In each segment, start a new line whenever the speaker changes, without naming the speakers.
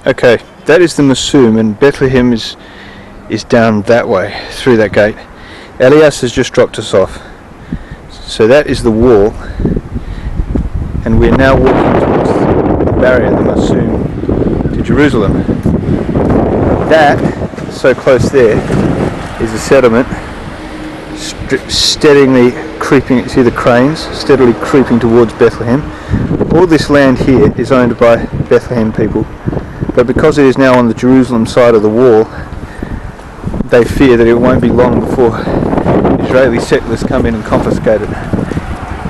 Okay, that is the Masum, and Bethlehem is down that way, through that gate. Elias has just dropped us off. So that is the wall, and we're now walking towards the barrier, the Masum, to Jerusalem. That, so close there, is a settlement steadily creeping, see the cranes, steadily creeping towards Bethlehem. All this land here is owned by Bethlehem people, but because it is now on the Jerusalem side of the wall, they fear that it won't be long before Israeli settlers come in and confiscate it.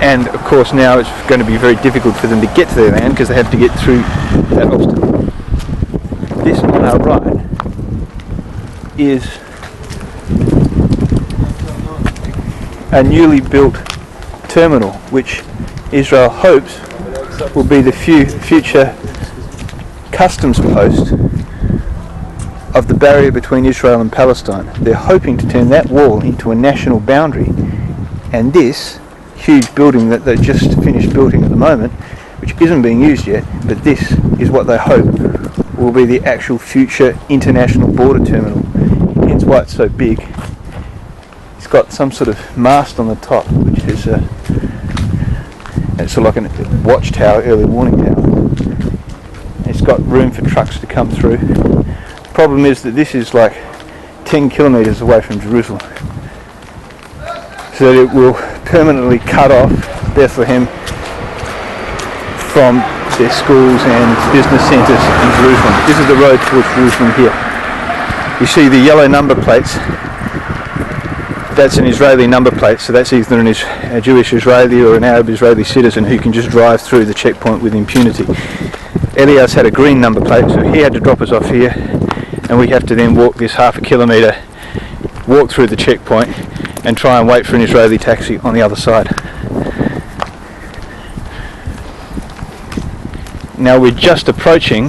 And of course now it's going to be very difficult for them to get to their land because they have to get through that obstacle. This on our right is a newly built terminal which Israel hopes will be the future customs post of the barrier between Israel and Palestine. They're hoping to turn that wall into a national boundary, and this huge building that they've just finished building at the moment, which isn't being used yet, but this is what they hope will be the actual future international border terminal. Hence why it's so big. It's got some sort of mast on the top, which is it's sort of like a watchtower, early warning tower. It's got room for trucks to come through. The problem is that this is like 10 kilometres away from Jerusalem, so that it will permanently cut off Bethlehem from their schools and business centres in Jerusalem. This is the road towards Jerusalem here. You see the yellow number plates. That's an Israeli number plate, so that's either a Jewish Israeli or an Arab Israeli citizen who can just drive through the checkpoint with impunity. Elias had a green number plate, so he had to drop us off here, and we have to then walk this half a kilometre, walk through the checkpoint and try and wait for an Israeli taxi on the other side. Now we're just approaching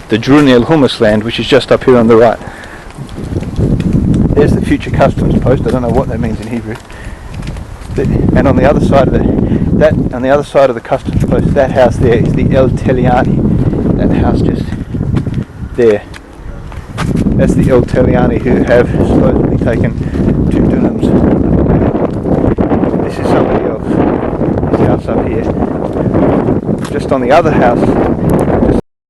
the Druni El Hummus land, which is just up here on the right. There's the future customs post. I don't know what that means in Hebrew. And on the other side of the customs post, that house there is the El Teliani. That house just there. That's the El Teliani who have supposedly taken 2 dunams. This is somebody else. This house up here. Just on the other house